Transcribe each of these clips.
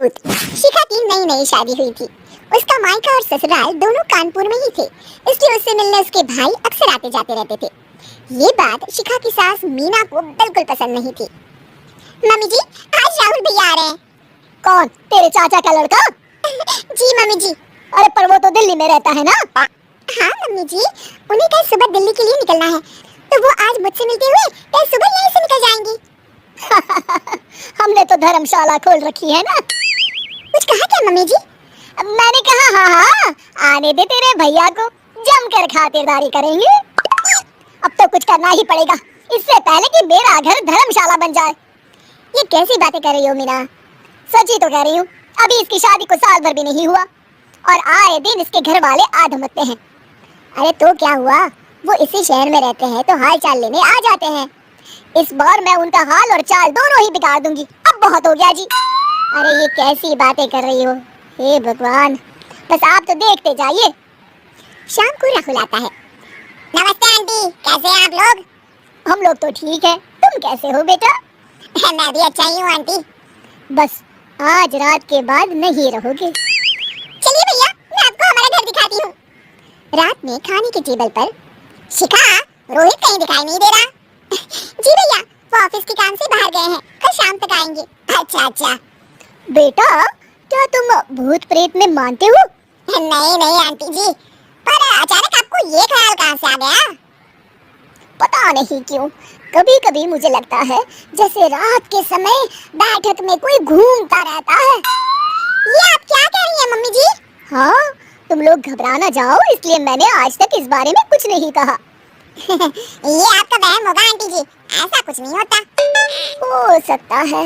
शिखा की नई नई शादी हुई थी। उसका मायका और ससुराल दोनों कानपुर में ही थे, इसलिए उससे मिलने उसके भाई अक्सर आते जाते रहते थे। ये बात शिखा की सास मीना को बिल्कुल पसंद नहीं थी। मम्मी जी, आज राहुल भैया आ रहे हैं। कौन, तेरे चाचा का लड़का? जी मम्मी जी। अरे पर वो तो दिल्ली में रहता है ना? हाँ मम्मी जी, उन्हें कल सुबह दिल्ली के लिए निकलना है, तो वो आज मुझसे मिलते हुए कल सुबह यहीं से निकल जाएंगी। हमने तो धर्मशाला खोल रखी है ना। कुछ कहा क्या मम्मी जी? मैंने कहा हाँ, आने दे तेरे भैया को, जमकर खातिरदारी करेंगे। अब तो कुछ करना ही पड़ेगा, इससे पहले कि मेरा घर धर्मशाला बन जाए। ये कैसी बातें कर रही हो मीना? सच ही तो कह रही हूँ। अभी इसकी शादी को साल भर भी नहीं हुआ और आए दिन इसके घर वाले आ धमकते हैं। अरे तो क्या हुआ, वो इसी शहर में रहते हैं तो हाल चाल लेने आ जाते हैं। इस बार मैं उनका हाल और चाल दोनों ही बिगाड़ दूंगी। अब बहुत हो गया जी। अरे ये कैसी बातें कर रही हो, हे भगवान। बस आप तो देखते जाइए। शाम को राहुल आता है। नमस्ते आंटी, कैसे हैं आप लोग? हम लोग तो ठीक है, तुम कैसे हो बेटा? मैं भी अच्छा ही हूँ आंटी। बस आज रात के बाद नहीं रहोगे। चलिए भैया, मैं आपको हमारा घर दिखाती हूँ। रात में खाने के टेबल पर शिखा, रोहित कहीं दिखाई नहीं दे रहा। जी भैया, वो ऑफिस के काम से बाहर गए हैं, कल शाम तक आएंगे। अच्छा अच्छा। बेटा, क्या तुम भूत प्रेत में मानते हो? नहीं नहीं आंटी जी, पर अचानक आपको ये ख्याल कहाँ से आ गया? पता नहीं क्यों, कभी कभी मुझे लगता है जैसे रात के समय बैठक में कोई घूमता रहता है। ये आप क्या कह रही हैं मम्मी जी? हाँ, तुम लोग घबरा ना जाओ, इसलिए मैंने आज तक इस बारे में कुछ नहीं कहा। ये आपका वहम होगा आंटी जी, ऐसा कुछ नहीं होता। हो सकता है।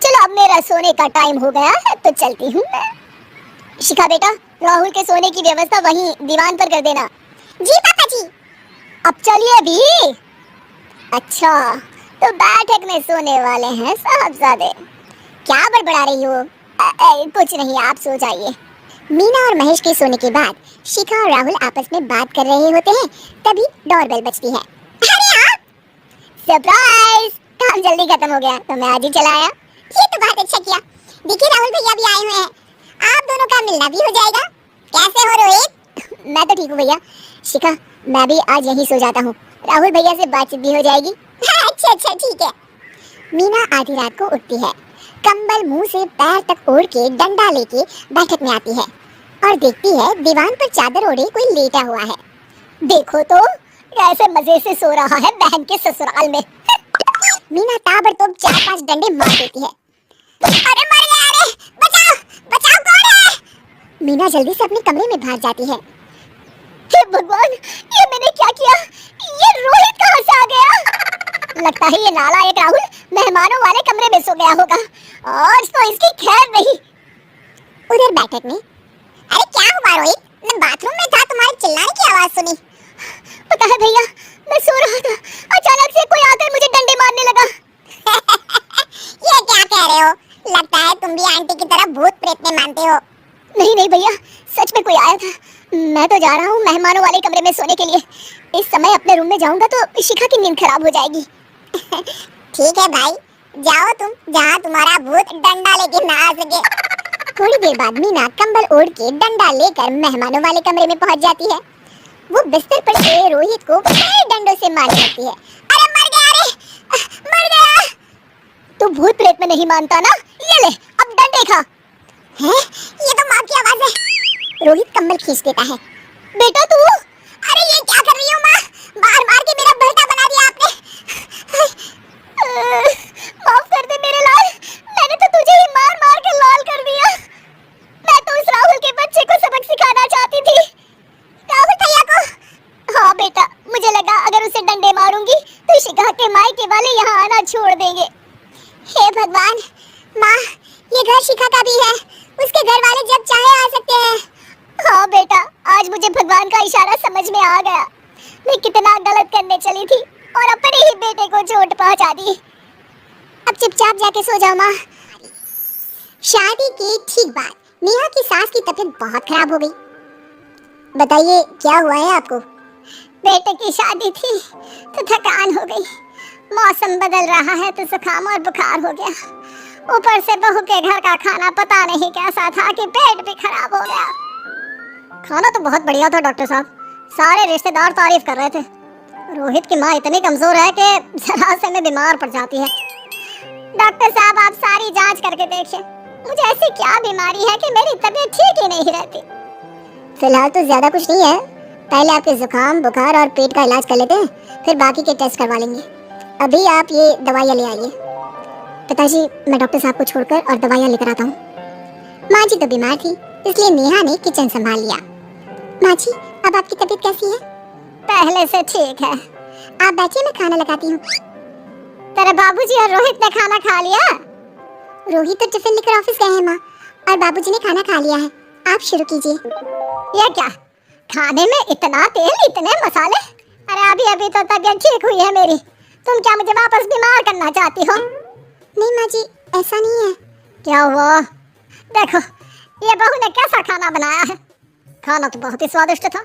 चलो अब मेरा सोने का टाइम हो गया है तो चलती हूँ मैं। शिखा बेटा, राहुल के सोने की व्यवस्था वहीं दीवान पर कर देना। जी पापा जी। अब चलिए भी। अच्छा, तो बैठक में सोने वाले हैं साहबजादे। क्या बड़बड़ा रही हो? कुछ नहीं, आप सो जाइए। मीना और महेश के सोने के बाद शिखा और राहुल आपस में बात कर रहे होते हैं, तभी डोरबेल बजती है। अरे आप! सरप्राइज! काम जल्दी खत्म हो गया तो मैं आज ही चला आया। ये तो बहुत अच्छा किया। देखिए राहुल भैया भी आए हुए हैं, आप दोनों का मिलना भी हो जाएगा। कैसे हो रोहित? मैं तो ठीक हूँ भैया। शिखा, मैं भी आज यहीं सो जाता हूँ, राहुल भैया से बातचीत भी हो जाएगी। अच्छा अच्छा ठीक है। मीना आधी रात को उठती है, कंबल मुंह से पैर तक ओढ़ के डंडा लेके बैठक में आती है और देखती है दीवान पर चादर ओढ़े कोई लेटा हुआ है। देखो तो कैसे मजे से सो रहा है बहन के ससुराल में। मीना ताबड़तोड़ 4-5 डंडे मार देती है। अरे मर गया, अरे बचाओ बचाओ, कौन है? मीना जल्दी से अपने कमरे में भाग जाती है। हे भगवान, ये मैंने क्या किया? ये रोहित कहाँ से आ गया? लगता है ये नालायक राहुल मेहमानों वाले कमरे में सो गया होगा। आज तो इसकी खैर नहीं। उधर बैठक में, अरे क्या हुआ रोहित? मैं बाथरूम में था, तुम्हारे चिल्लाने की आवाज सुनी। पता है भैया, मैं सो रहा था, अचानक से कोई आकर मुझे डंडे मारने लगा। ये क्या कह रहे हो? लगता है तुम भी आंटी की तरह भूत प्रेत में मानते हो। नहीं नहीं भैया, सच में कोई आया था। मैं तो जा रहा हूँ मेहमानों वाले कमरे में सोने के लिए। इस समय अपने रूम में जाऊंगा तो शिखा की नींद खराब हो जाएगी। ठीक है भाई, जाओ तुम, जहाँ तुम्हारा भूत डंडा लेके ना आ सके। थोड़ी देर बाद मीना कंबल ओढ़ के डंडा लेकर मेहमानों वाले कमरे में पहुंच जाती है। वो बिस्तर पर से रोहित को कई डंडों से मारने लगती है। अरे मर गया, अरे मर गया। तू भूत प्रेत में नहीं मानता ना? ये ले, अब डंडे खा। हैं? ये तो माँ की आवाज है। रोहित कंबल खींच देता है। बेटा तू? अरे ये क्या कर रही हो माँ? मार मार के मेरा भरता बना दिया आपने। माफ कर दे मेरे लाल, मैंने तो तुझे ही मार मार के लाल कर दिया। मैं तो उस राहुल के बच्चे को सबक सिखाना चाहती थी। राहुल भैया को? हाँ बेटा, मुझे लगा अगर उसे डंडे मारूंगी तो शिखा के मायके वाले यहाँ आना छोड़ देंगे। हे भगवान, माँ ये घर शिखा का भी है, उसके घर वाले जब चाहे आ सकते हैं। हाँ बेटा, आज मुझे भगवान का इशारा समझ में आ गया। मैं कितना गलत करने चली थी और अपने ही बेटे को चोट पहुंचा दी। अब चुपचाप जाके सो जाओ माँ। शादी की ठीक बाद नेहा की सास की तबीयत बहुत खराब हो गई। बताइए क्या हुआ है आपको? बेटे की शादी थी तो थकान हो गई, मौसम बदल रहा है तो जुकाम और बुखार हो गया ऊपर से बहू के घर का खाना पता नहीं कैसा था कि पेट भी खराब हो गया। खाना तो बहुत बढ़िया था डॉक्टर साहब, सारे रिश्तेदार तारीफ कर रहे थे। रोहित की माँ इतनी कमजोर है कि जरा से में बीमार पड़ जाती है। डॉक्टर साहब आप सारी जांच करके देखिए, मुझे ऐसी क्या बीमारी है कि मेरी तबीयत ठीक ही नहीं रहती। फिलहाल तो ज्यादा कुछ नहीं है, पहले आपके जुकाम बुखार और पेट का इलाज कर लेते हैं, फिर बाकी के टेस्ट करवा लेंगे। अभी आप ये दवाइयाँ ले आइए। पिताजी मैं डॉक्टर साहब को छोड़कर और दवाइयाँ लेकर आता हूँ। माँ जी तो बीमार थी इसलिए नेहा ने किचन संभाल लिया। माँ जी अब आपकी तबीयत कैसी है? पहले से ठीक है। आप बैठिए मैं खाना लगाती हूँ। तेरे बाबूजी और रोहित ने खाना खा लिया? रोहित तो टिफिन लेकर ऑफिस गए हैं माँ, और बाबूजी ने खाना खा लिया है। आप शुरू कीजिए। ये क्या, खाने में इतना तेल इतने मसाले? अरे अभी अभी तो तबीयत ठीक हुई है मेरी, तुम क्या मुझे वापस बीमार करना चाहती हो? नहीं माँ जी ऐसा नहीं है। क्या हुआ? देखो ये बहू ने कैसा खाना बनाया है। खाना तो बहुत ही स्वादिष्ट था।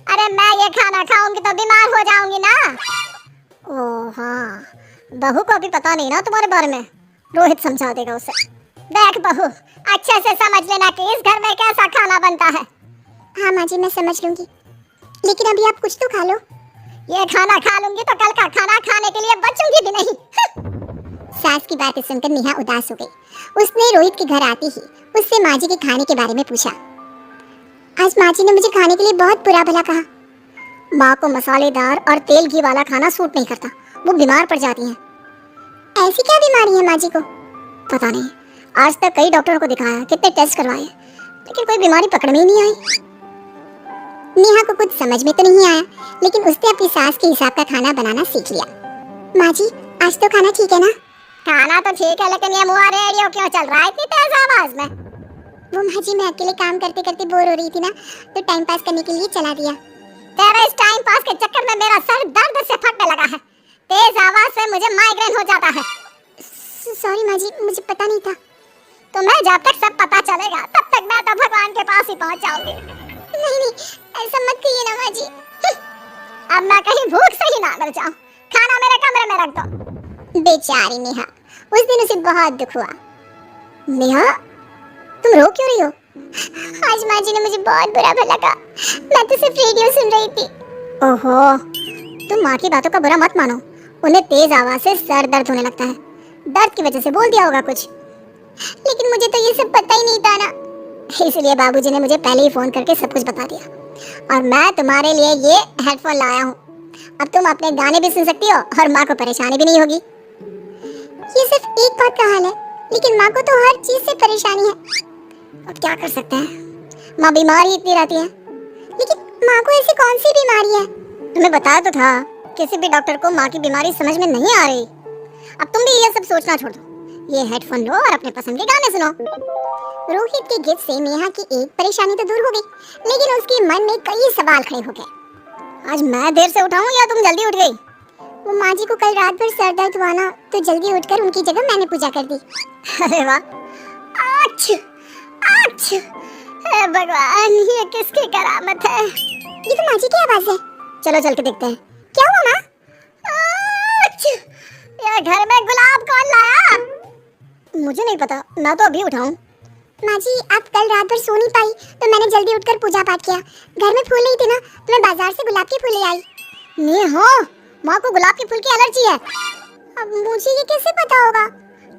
अरे मैं ये खाना खाऊंगी तो बीमार हो जाऊंगी ना। ओह हाँ, बहू को अभी पता नहीं ना तुम्हारे बारे में, रोहित समझा देगा उसे। देख बहू अच्छे से समझ लेना कि इस घर में कैसा खाना बनता है। हाँ माँ जी मैं समझ लूंगी, लेकिन अभी आप कुछ तो खा लो। ये खाना खा लूंगी तो कल का खाना खाने के लिए बचूंगी भी नहीं। सास की बातें सुनकर नेहा उदास हो गई। उसने रोहित के घर आते ही उससे माँ जी के खाने के बारे में पूछा। आज माँ जी ने मुझे खाने के लिए बहुत बुरा भला कहा। माँ को मसालेदार और तेल घी वाला खाना सूट नहीं करता, वो बीमार पड़ जाती हैं। ऐसी क्या बीमारी है माँ जी को? पता नहीं, आज तक कई डॉक्टरों को दिखाया, कितने टेस्ट करवाए, लेकिन कोई बीमारी पकड़ में ही नहीं आई। नेहा को कुछ समझ में तो नहीं आया, लेकिन उसने अपनी सास के हिसाब का खाना बनाना सीख लिया। माँ जी आज तो खाना ठीक है ना? खाना तो ठीक है, लेकिन ये मुआ रेडियो क्यों चल रहा है इतनी तेज आवाज में? वो माँ जी मैं अकेले काम करते करते बोर हो रही थी ना, तो टाइम पास करने के लिए चला दिया। तेरा इस टाइम पास के चक्कर में मेरा सर दर्द से फटने लगा है। तेज आवाज से मुझे माइग्रेन हो जाता है। सॉरी माँ जी मुझे पता नहीं था। तुम्हें जब तक सब पता चलेगा तब तक मैं तो भगवान के पास ही पहुंच जाऊंगी। नहीं नहीं ऐसा मत कहिए ना माँ जी। अब मैं कहीं भूख से ही ना मर जाऊं, खाना मेरे कमरे में रख दो। बेचारी नेहा, उस दिन उसे बहुत दुख हुआ। नेहा तुम रो क्यों रही हो? आज माँ जी ने मुझे बहुत बुरा भला कहा, मैं तो सिर्फ रेडियो सुन रही थी। ओहो, तुम माँ की बातों का बुरा मत मानो, उन्हें तेज आवाज से सर दर्द होने लगता है, दर्द की वजह से बोल दिया होगा कुछ। लेकिन मुझे तो ये सब पता ही नहीं था ना, इसलिए बाबूजी ने मुझे पहले ही फोन करके सब कुछ बता दिया, और मैं तुम्हारे लिए ये हेडफोन लाया हूँ। अब तुम अपने गाने भी सुन सकती हो और माँ को परेशानी भी नहीं होगी। ये सिर्फ एक बात का हाल है, लेकिन माँ को तो हर चीज से परेशानी है। अब क्या कर सकते हैं, माँ बीमार ही इतनी रहती है। लेकिन माँ को ऐसी कौन सी बीमारी है? तुम्हें बताया तो था, किसी भी डॉक्टर को माँ की बीमारी समझ में नहीं आ रही। अब तुम भी ये सब सोचना छोड़ दो, ये हेडफोन लो और अपने पसंद के गाने सुनो। रोहित के गिफ्ट से नेहा की एक परेशानी तो दूर हो गई, लेकिन उसके मन में कई सवाल खड़े हो गए। आज मैं देर से उठाऊं या तुम जल्दी उठ गई? वो माँ जी को कल रात भर सर दर्द हुआ ना, तो जल्दी उठकर उनकी जगह मैंने पूजा कर दी। अरे वाह, हे भगवान, ये किसकी करामत है? ये तो माँ जी की आवाज है। चलो चल के देखते हैं। क्या हुआ माँ? ये घर में गुलाब कौन लाया? मुझे नहीं पता, मैं तो अभी उठाऊं। माँ जी आप कल रात भर सो नहीं पाई, तो मैंने जल्दी उठकर पूजा पाठ किया। घर में फूल नहीं थे ना, तो मैं बाजार से गुलाब के फूल ले आई। नेहा, माँ को गुलाब के फूल की एलर्जी है। अब मुझे ये कैसे पता होगा?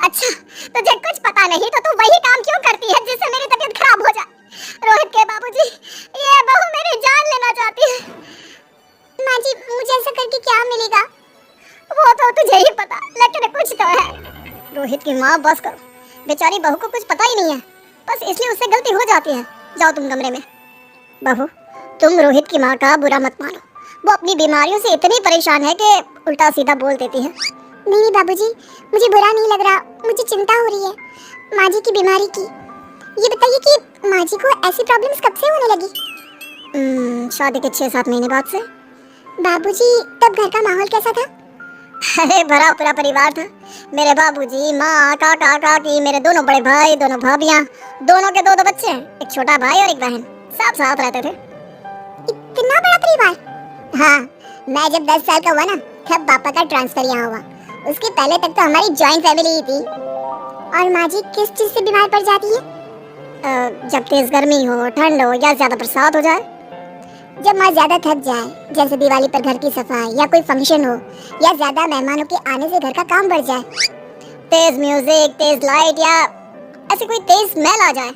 अच्छा, तुझे कुछ पता नहीं तो तू वही काम क्यों करती है जिससे मेरी तबीयत खराब हो जाए? रोहित के बाबूजी, ये बहू मेरी जान लेना चाहती है। माँ जी मुझे ऐसा करके क्या मिलेगा? वो तो तुझे ही पता, लेकिन कुछ तो है। रोहित की माँ बस करो, बेचारी बहू को कुछ पता ही नहीं है, बस इसलिए उससे गलती हो जाती है। जाओ तुम कमरे में। बहू तुम रोहित की माँ का बुरा मत मानो, वो अपनी बीमारियों से इतनी परेशान है कि उल्टा सीधा बोल देती है। नहीं बाबूजी, मुझे बुरा नहीं लग रहा, मुझे चिंता हो रही है माँ जी की बीमारी की। ये बताइए कि माँ जी को ऐसी प्रॉब्लम्स कब से होने लगी? शादी के 6-7 महीने बाद से। बाबूजी तब घर का माहौल कैसा था? अरे भरा पूरा परिवार था, मेरे बाबूजी, माँ, काका, काकी, मेरे दोनों बड़े भाई, दोनों भाभियाँ, दोनों के 2 बच्चे, एक छोटा भाई और एक बहन, सब साथ रहते थे। इतना बड़ा परिवार? हाँ, मैं जब 10 साल का हुआ ना, तब पापा का ट्रांसफर यहाँ हुआ। उसके पहले तक तो हमारी जॉइंट फैमिली ही थी। और माँ जी किस चीज से बीमार पड़ जाती है? जब तेज गर्मी हो, ठंड हो या ज्यादा बरसात हो जाए। जब माँ ज्यादा थक जाए, जैसे दिवाली पर घर की सफाई या कोई फंक्शन हो, या ज्यादा मेहमानों के आने से घर का काम बढ़ जाए। तेज म्यूजिक, तेज लाइट या ऐसी कोई तेज स्मेल आ जाए।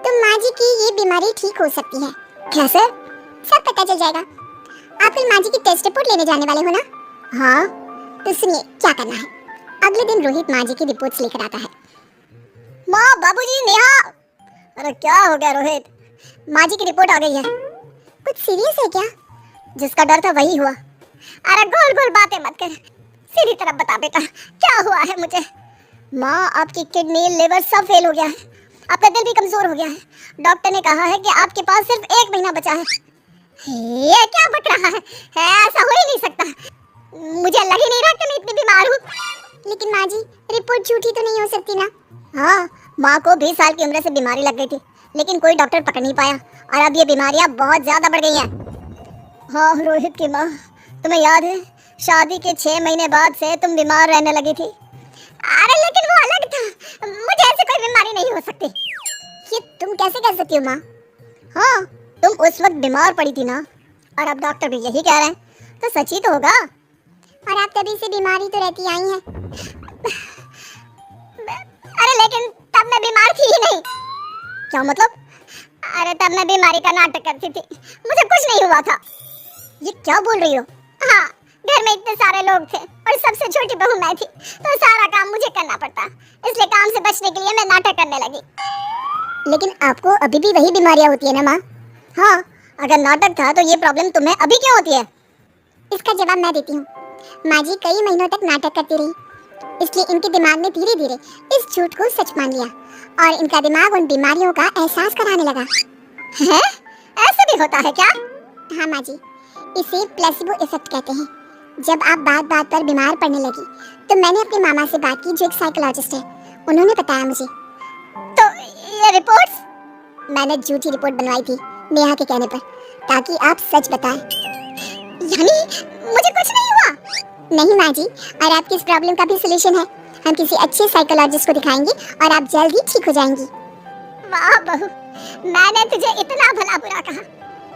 तो माँ जी की ये बीमारी ठीक हो सकती है। कैसे? सब पता चल जाएगा। आप कल माँ जी की टेस्ट रिपोर्ट लेने जाने वाले हो ना? हाँ। तो सुनिए क्या करना है। अगले दिन रोहित माँ जी की रिपोर्ट्स लेकर आता है। माँ, बाबूजी, नेहा। अरे क्या हो गया रोहित? माँ जी की रिपोर्ट आ गई है। कुछ सीरियस है क्या? जिसका डर था वही हुआ। अरे गोल गोल बातें मत कर, सीधी तरफ बता बेटा, क्या हुआ है मुझे? माँ, आपकी किडनी, लिवर सब फेल हो गया है। आपका दिल भी कमजोर हो गया है। डॉक्टर ने कहा है कि आपके पास सिर्फ 1 महीना बचा है। ये क्या बक रहा है? ऐसा हो ही नहीं सकता। मुझे लग ही नहीं रहा कि मैं इतनी बीमार हूँ। लेकिन माँ जी, रिपोर्ट झूठी तो नहीं हो सकती ना? हाँ, माँ को 20 साल की उम्र से बीमारी लग गई थी, लेकिन कोई डॉक्टर पकड़ नहीं पाया और अब ये बीमारियां बहुत ज्यादा बढ़ गई हैं। हाँ रोहित की माँ, तुम्हें याद है शादी के 6 महीने बाद से तुम बीमार रहने लगी थी। अरे लेकिन वो अलग था, मुझे ऐसी कोई बीमारी नहीं हो सकती। ये तुम कैसे कह सकती हो माँ? हाँ, तुम उस वक्त बीमार पड़ी थी ना, और अब डॉक्टर भी यही कह रहे हैं, तो सच ही तो होगा। और आप तभी से बीमारी तो रहती आई हैं। अरे लेकिन तब मैं बीमार थी ही नहीं। क्या मतलब? अरे तब मैं बीमारी का नाटक करती थी, मुझे कुछ नहीं हुआ था। ये क्या बोल रही हो? हाँ, घर में इतने सारे लोग थे और सबसे छोटी बहू मैं थी, तो सारा काम मुझे करना पड़ता, इसलिए काम से बचने के लिए मैं नाटक करने लगी। लेकिन आपको अभी भी वही बीमारियां होती है ना माँ? हाँ, अगर नाटक था तो ये प्रॉब्लम तुम्हें अभी क्यों होती है? इसका जवाब मैं देती हूँ। माँ जी कई महीनों तक नाटक करती रही, इसलिए इनके दिमाग ने धीरे धीरे इस झूठ को सच मान लिया और इनका दिमाग उन बीमारियों का एहसास कराने लगा। हैं? ऐसे भी होता है क्या? हाँ माँ जी, इसे प्लेसिबो इफेक्ट कहते हैं। जब आप बात बात पर बीमार पड़ने लगी तो मैंने अपनी मामा से बात की, जो एक साइकोलॉजिस्ट है। उन्होंने बताया मुझे। तो ये रिपोर्ट्स? मैंने झूठी रिपोर्ट बनवाई थी नेहा के कहने पर, ताकि आप सच बताएं। यानी मुझे कुछ नहीं हुआ? नहीं माँ जी, और आपकी इस प्रॉब्लम का भी सलूशन है। हम किसी अच्छे साइकोलॉजिस्ट को दिखाएंगे और आप जल्द ही ठीक हो जाएंगी। वाह बहू, मैंने तुझे इतना भला बुरा कहा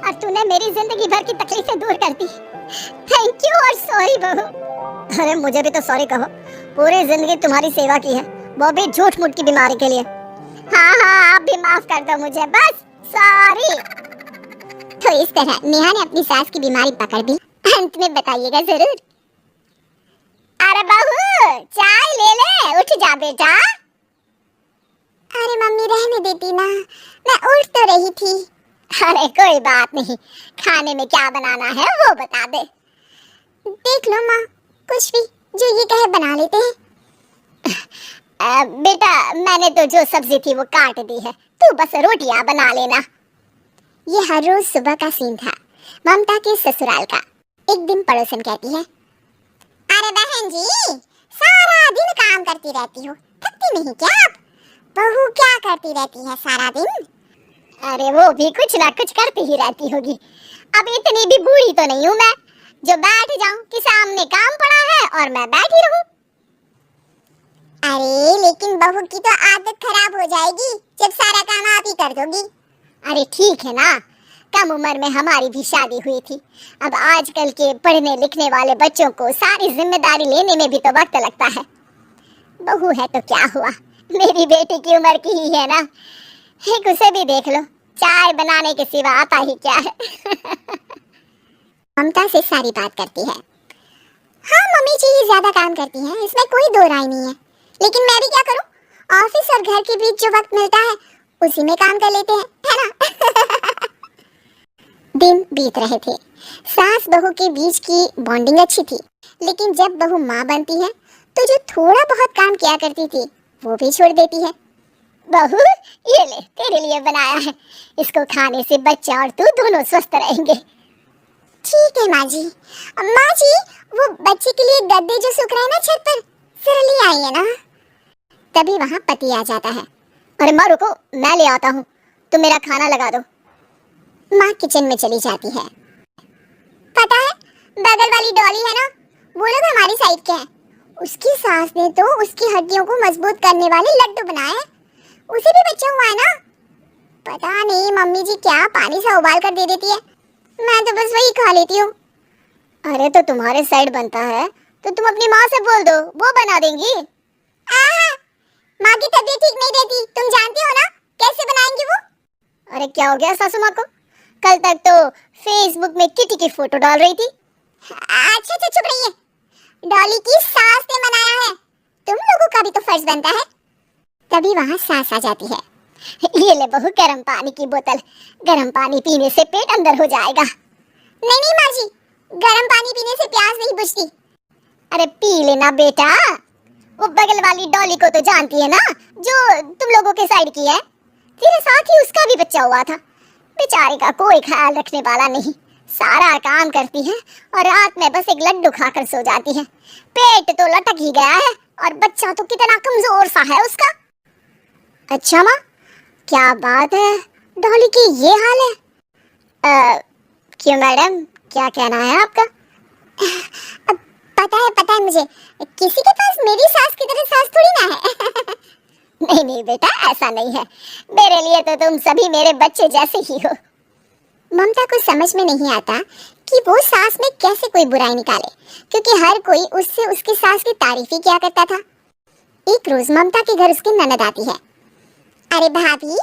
और तूने मेरी जिंदगी भर की तकलीफें दूर कर दी। थैंक यू और सॉरी बहू। अरे मुझे भी तो सॉरी कहो, पूरी जिंदगी तुम्हारी सेवा की है, वो भी झूठ मूठ की बीमारी के लिए। हाँ हाँ, आप भी माफ कर दो मुझे, बस सॉरी। तो इस तरह नेहा ने अपनी सास की बीमारी पकड़ ली। अंत में बताइएगा जरूर। अरे बहू, चाय ले ले, उठ जा बेटा। अरे मम्मी रहने देती ना, मैं उठ तो रही थी। अरे कोई बात नहीं, खाने में क्या बनाना है वो बता दे। देख लो माँ, कुछ भी जो ये कहे बना लेते हैं। बेटा मैंने तो जो सब्जी थी वो काट दी है, तू बस रोटियां बना लेना। ये हर रोज सुबह का सीन था ममता के ससुराल का। एक दिन पड़ोसन कहती है, अरे बहन जी, सारा दिन काम करती रहती हो, थकती नहीं क्या आप? बहू क्या करती रहती है सारा दिन? अरे वो भी कुछ ना कुछ करती ही रहती होगी। अब इतनी भी बूढ़ी तो नहीं हूँ मैं जो बैठ जाऊं कि सामने काम पड़ा है और मैं बैठी रहूं। अरे लेकिन बहू की तो आदत खराब हो जाएगी जब सारा काम आप ही कर दोगी। अरे ठीक है ना, कम उम्र में हमारी भी शादी हुई थी। अब आजकल के पढ़ने लिखने वाले बच्चों को सारी जिम्मेदारी लेने में भी तो वक्त लगता है। बहू है तो क्या हुआ, मेरी बेटी की उम्र की ही है ना। एक उसे भी देख लो, चाय बनाने के सिवा आता ही क्या है। ममता से सारी बात करती है। हाँ मम्मी जी ही ज्यादा काम करती हैं, इसमें कोई दो राय नहीं है। लेकिन मैं भी क्या करूं, ऑफिस और घर के बीच जो वक्त मिलता है उसी में काम कर लेते हैं, है ना? दिन बीत रहे थे। सास बहू के बीच की बॉन्डिंग अच्छी थी, लेकिन जब बहू माँ बनती है तो जो थोड़ा बहुत काम किया करती थी वो भी छोड़ देती है। बहू ये ले, तेरे लिए बनाया है, इसको खाने से बच्चा और तू दोनों स्वस्थ रहेंगे। ठीक है माँ जी। माँ जी, वो बच्चे के लिए गद्दे जो सूख रहे हैं ना छत पर, जरा ले आइए ना। तभी वहाँ पति आ जाता है। अरे माँ रुको, मैं ले आता हूँ, तुम मेरा खाना लगा दो। माँ किचन में चली जाती है। पता है, बगल वाली डॉली है ना, वो लोग हमारी साइड के हैं। उसकी सास ने तो उसकी हड्डियों को मजबूत करने वाले लड्डू बनाए हैं। उसे भी बच्चा हुआ है ना। पता नहीं मम्मी जी क्या पानी सा उबाल कर दे देती है, मैं तो बस वही खा लेती हूँ। अरे तो तुम्हारे साइड बनता है तो तुम अपनी माँ से बोल दो, वो बना देंगी। आहा, माँ की तबीयत ठीक नहीं रहती, तुम जानती हो ना, कैसे बनाएंगी वो। अरे क्या हो गया सासू माँ को? कल तक तो फेसबुक में किटी की फोटो डाल रही थी। अच्छा अच्छा चुप रहिए, डॉली की सास ने बनाया है, तुम लोगों का भी तो फर्ज बनता है। तभी वहाँ सास आ जाती है। ये ले बहू गर्म पानी की बोतल, गर्म पानी पीने से पेट अंदर हो जाएगा। नहीं नहीं माँ जी, गर्म पानी पीने से प्यास नहीं बुझती। अरे पी लेना बेटा, वो बगल वाली डॉली को तो जानती है ना, जो तुम लोगों के साइड की है। तेरे साथ ही उसका भी बच्चा हुआ था, बेचारे का कोई ख्याल रखने वाला नहीं, सारा काम करती है और रात में बस एक लड्डू खाकर सो जाती है। पेट तो लटक ही गया है और बच्चा तो कितना कमजोर सा है उसका। अच्छा माँ, क्या बात है, डॉली की ये हाल है? क्यों मैडम, क्या कहना है आपका? पता है मुझे, किसी के पास मेरी सास की तरह सास थोड़ी ना है। नहीं नहीं बेटा, ऐसा नहीं है, मेरे लिए तो तुम सभी मेरे बच्चे जैसे ही हो। ममता को समझ में नहीं आता कि वो सास में कैसे कोई बुराई निकाले, क्योंकि हर कोई उससे उसकी सास की तारीफ ही किया करता था। एक रोज ममता के घर उसकी ननद आती है। अरे भाभी,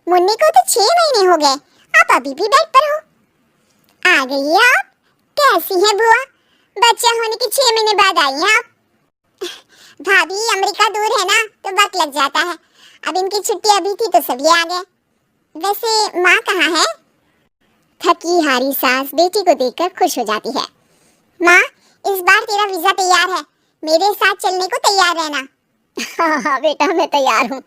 मुन्नी को तो 6 महीने हो गए, आप अभी भी बेड पर हो। आ गई आप, कैसी है बुआ, बच्चा होने के 6 महीने बाद आई हैं आप। भाभी अमेरिका दूर है ना, तो वक्त लग जाता है, अब इनकी छुट्टी अभी थी तो सभी आ गए। वैसे माँ कहाँ है? थकी हारी सास बेटी को देखकर खुश हो जाती है। माँ, इस बार तेरा वीजा तैयार है, मेरे साथ चलने को तैयार रहना। हाँ बेटा, मैं तैयार हूँ।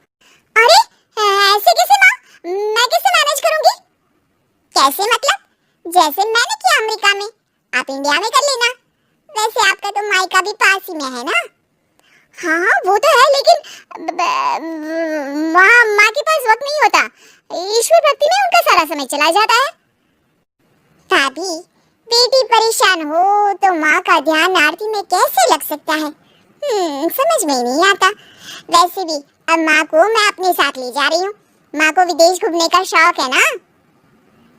अरे ऐसे कैसे माँ, मैं कैसे मैनेज करूंगी? कैसे मतलब? जैसे मैंने किया अमेरिका में, आप इंडिया में कर लेना। वैसे आपका तो मायका भी पास ही में है ना। हाँ वो तो है, लेकिन माँ के पास वक्त नहीं होता, ईश्वर भक्ति में उनका सारा समय चला जाता है। भाभी, बेटी परेशान हो तो माँ का ध्यान आरती में कैसे लग सकता है? समझ में नहीं आता। वैसे भी अब माँ को मैं अपने साथ ले जा रही हूँ, माँ को विदेश घूमने का शौक है ना।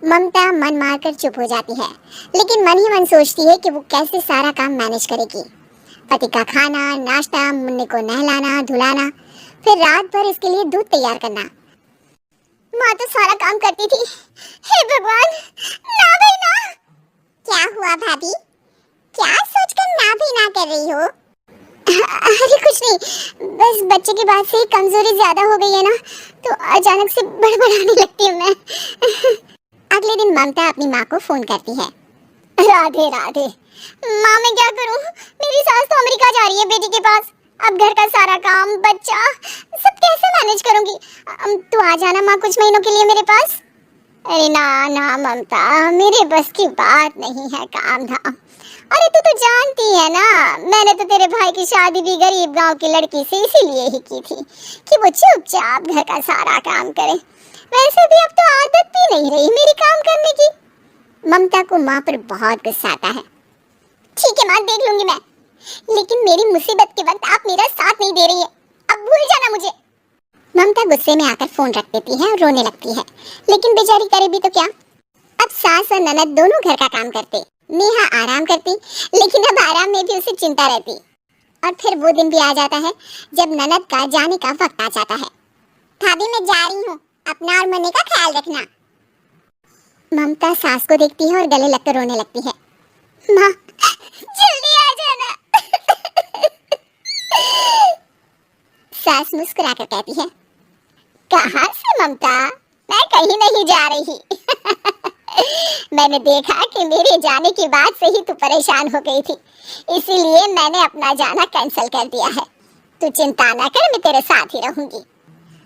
ममता मन मारकर चुप हो जाती है, लेकिन मन ही मन सोचती है कि वो कैसे सारा काम मैनेज करेगी। पति का खाना, नाश्ता, मुन्ने को नहलाना धुलाना, फिर रात भर इसके लिए दूध तैयार करना। माँ तो सारा काम करती थी, हे भगवान, ना भाई ना। क्या हुआ भाभी, क्या सोचकर ना भी ना कर रही हो? अरे कुछ नहीं, बस बच्चे के बाद से कमजोरी ज्यादा हो गई है ना, तो अचानक से बड़बड़ाने लगती हूँ मैं। अगले दिन ममता अपनी माँ को फोन करती है। राधे राधे। माँ मैं क्या करूँ, मेरी सास तो अमेरिका जा रही है बेटी के पास, अब घर का सारा काम, बच्चा, सब कैसे मैनेज करूँगी? तू आ जाना माँ कुछ महीनों के लिए मेरे पास। अरे ना ना ममता, मेरे बस की बात नहीं है काम धाम। अरे तू तो जानती है ना, मैंने तो तेरे भाई की शादी भी गरीब गांव की लड़की से इसीलिए ही की थी कि वो चुपचाप घर का सारा काम करे। वैसे भी अब तो आदत भी नहीं रही मेरी काम करने की। ममता को माँ पर बहुत गुस्सा आता है। ठीक है माँ, देख लूंगी मैं, लेकिन मेरी मुसीबत के वक्त आप मेरा साथ नहीं दे रही है, अब भूल जाना मुझे। ममता गुस्से में आकर फोन रख देती है और रोने लगती है, लेकिन बेचारी करे भी तो क्या। अब सास और ननद दोनों घर का काम करते, नेहा आराम करती, लेकिन अब आराम में भी उसे चिंता रहती। और फिर वो दिन भी आ जाता है जब ननद का जाने का वक्त आ जाता है। भाभी मैं जा रही हूँ, अपना और मुन्ने का ख्याल रखना। ममता सास को देखती है और गले लगकर रोने लगती है। माँ जल्दी आ जाना। सास मुस्कुराकर कहती है, कहाँ से ममता, मैं कहीं नहीं जा रही। मैंने देखा कि मेरे जाने के बाद से ही तू परेशान हो गई थी, इसीलिए मैंने अपना जाना कैंसिल कर दिया है। तू चिंता न कर, मैं तेरे साथ ही रहूंगी।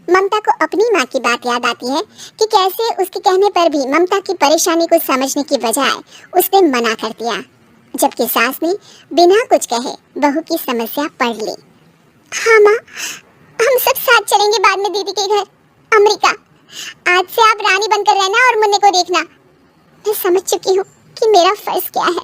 ममता को अपनी माँ की बात याद आती है कि कैसे उसके कहने पर भी ममता की परेशानी को समझने की बजाय उसने मना कर दिया, जबकि सास ने बिना कुछ कहे बहू की समस्या पढ़ ली। हाँ माँ, हम सब साथ चलेंगे बाद में दीदी के घर अमेरिका। आज से आप रानी बनकर रहना और मुन्ने को देखना। मैं समझ चुकी हूँ कि मेरा फर्ज क्या है।